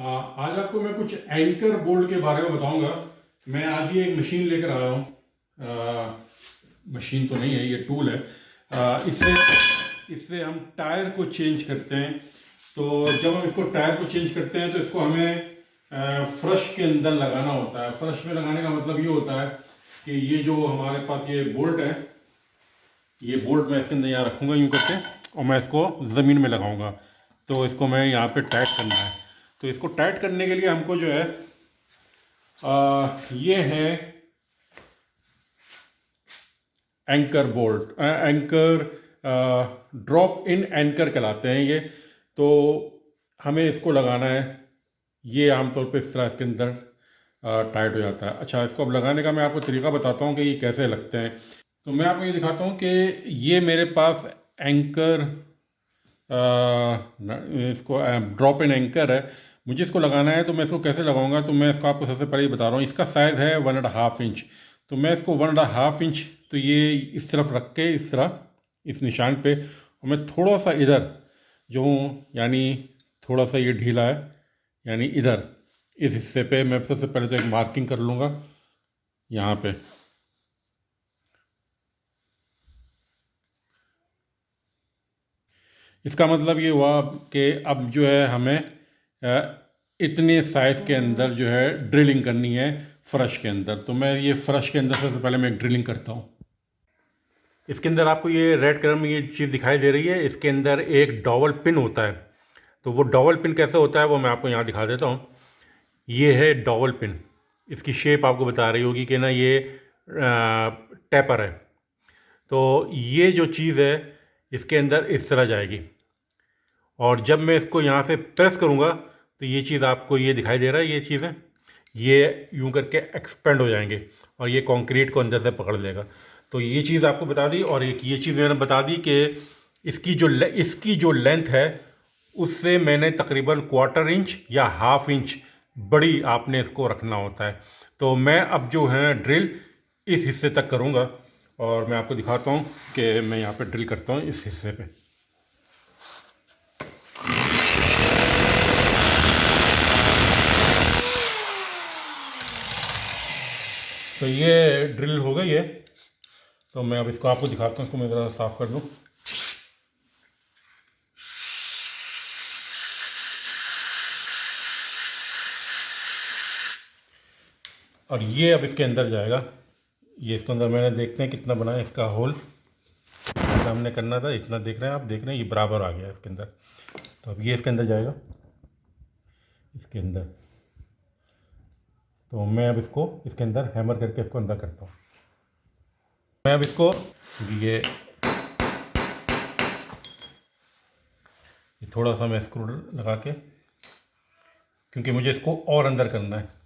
आज आपको मैं कुछ एंकर बोल्ट के बारे में बताऊंगा। मैं आज ये एक मशीन लेकर आया हूँ। मशीन तो नहीं है, ये टूल है। इससे हम टायर को चेंज करते हैं। तो जब हम इसको टायर को चेंज करते हैं तो इसको हमें फ्रश के अंदर लगाना होता है। फ्रश में लगाने का मतलब ये होता है कि ये जो हमारे पास ये बोल्ट है, ये बोल्ट मैं इसके अंदर यहाँ रखूँगा यूँ करके, और मैं इसको ज़मीन में लगाऊंगा। तो इसको मैं यहाँ पे टाइट करना है। तो इसको टाइट करने के लिए हमको जो है ये है anchor bolt, anchor drop in anchor कहलाते हैं ये। तो हमें इसको लगाना है। ये आमतौर पे इस तरह इसके अंदर टाइट हो जाता है। अच्छा, इसको अब लगाने का मैं आपको तरीका बताता हूँ कि ये कैसे लगते हैं। तो मैं आपको ये दिखाता हूँ कि ये मेरे पास एंकर, इसको ड्रॉप इन एंकर है। मुझे इसको लगाना है। तो मैं इसको कैसे लगाऊंगा, तो मैं इसको आपको सबसे पहले बता रहा हूँ। इसका साइज़ है 1.5 इंच। तो मैं इसको 1.5 इंच, तो ये इस तरफ रख के इस तरह इस निशान पे, और मैं थोड़ा सा इधर जो यानी थोड़ा सा ये ढीला है, यानी इधर इस हिस्से पे मैं सबसे पहले तो एक मार्किंग कर लूँगा यहाँ पे। इसका मतलब ये हुआ कि अब जो है हमें इतने साइज़ के अंदर जो है ड्रिलिंग करनी है फ़र्श के अंदर। तो मैं ये फ़र्श के अंदर सबसे पहले मैं एक ड्रिलिंग करता हूँ। इसके अंदर आपको ये रेड कलर में ये चीज़ दिखाई दे रही है। इसके अंदर एक डॉवल पिन होता है। तो वो डॉवल पिन कैसे होता है वो मैं आपको यहाँ दिखा देता हूँ। ये है डॉवल पिन। इसकी शेप आपको बता रही होगी कि ना ये टैपर है। तो ये जो चीज़ है इसके अंदर इस तरह जाएगी, और जब मैं इसको यहाँ से प्रेस करूँगा तो ये चीज़ आपको ये दिखाई दे रहा है। ये चीज़ें ये यूं करके एक्सपेंड हो जाएंगे और ये कंक्रीट को अंदर से पकड़ लेगा। तो ये चीज़ आपको बता दी। और एक ये चीज़ मैंने बता दी कि इसकी जो लेंथ है उससे मैंने तकरीबन 1/4 इंच या 1/2 इंच बड़ी आपने इसको रखना होता है। तो मैं अब जो है ड्रिल इस हिस्से तक करूँगा, और मैं आपको दिखाता हूँ कि मैं यहाँ पे ड्रिल करता हूँ इस हिस्से पे। तो ये ड्रिल हो गई है। तो मैं अब इसको आपको दिखाता हूँ। इसको मैं ज़रा साफ़ कर दूँ। और ये अब इसके अंदर जाएगा। ये इसके अंदर मैंने देखते हैं कितना बना है इसका होल। जैसा हमने करना था इतना देख रहे हैं, आप देख रहे हैं ये बराबर आ गया इसके अंदर। तो अब ये इसके अंदर जाएगा, इसके अंदर। तो मैं अब इसको इसके अंदर हैमर करके इसको अंदर करता हूँ। मैं अब इसको ये थोड़ा सा मैं स्क्रू लगा के, क्योंकि मुझे इसको और अंदर करना है।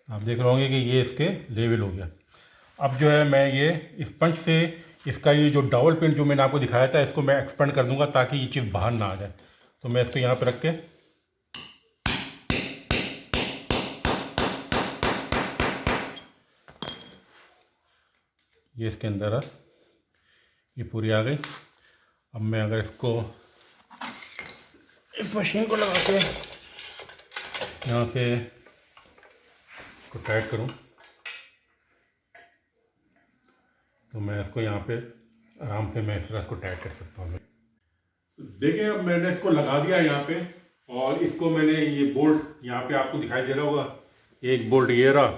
आप देख रहे होंगे कि ये इसके लेवल हो गया। अब जो है मैं ये इस पंच से इसका ये जो डबल पिन जो मैंने आपको दिखाया था इसको मैं एक्सपेंड कर दूंगा ताकि ये चीज़ बाहर ना आ जाए। तो मैं इसको यहाँ पे रख के ये इसके अंदर है, ये पूरी आ गई। अब मैं अगर इसको इस मशीन को लगा के यहाँ से इसको टाइट करूँ तो मैं इसको यहाँ पे आराम से मैं इस तरह इसको टाइट कर सकता हूँ। देखिए अब मैंने इसको लगा दिया यहाँ पे, और इसको मैंने ये बोल्ट यहाँ पे आपको दिखाई दे रहा होगा। एक बोल्ट ये रहा,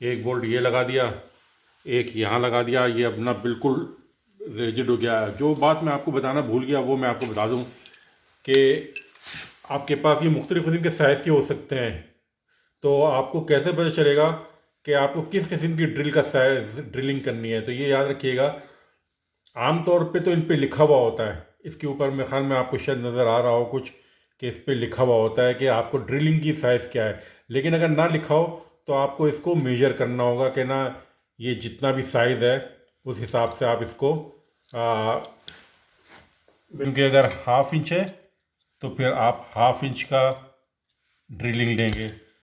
एक बोल्ट ये लगा दिया, एक यहाँ लगा दिया। ये अपना बिल्कुल रिजिड हो गया। जो बात मैं आपको बताना भूल गया वो मैं आपको बता दूँ कि आपके पास ये मुख्तलिफ़ किस्म के साइज़ के हो सकते हैं। तो आपको कैसे पता चलेगा कि आपको किस किस्म की ड्रिल का साइज ड्रिलिंग करनी है। तो ये याद रखिएगा, आमतौर पे तो इन पे लिखा हुआ होता है। इसके ऊपर मेरे ख्याल में आपको शायद नज़र आ रहा हो कुछ कि इस पे लिखा हुआ होता है कि आपको ड्रिलिंग की साइज़ क्या है। लेकिन अगर ना लिखा हो तो आपको इसको मेजर करना होगा कि ना ये जितना भी साइज़ है उस हिसाब से आप इसको क्योंकि अगर 1/2 इंच है तो फिर आप 1/2 इंच का ड्रिलिंग लेंगे।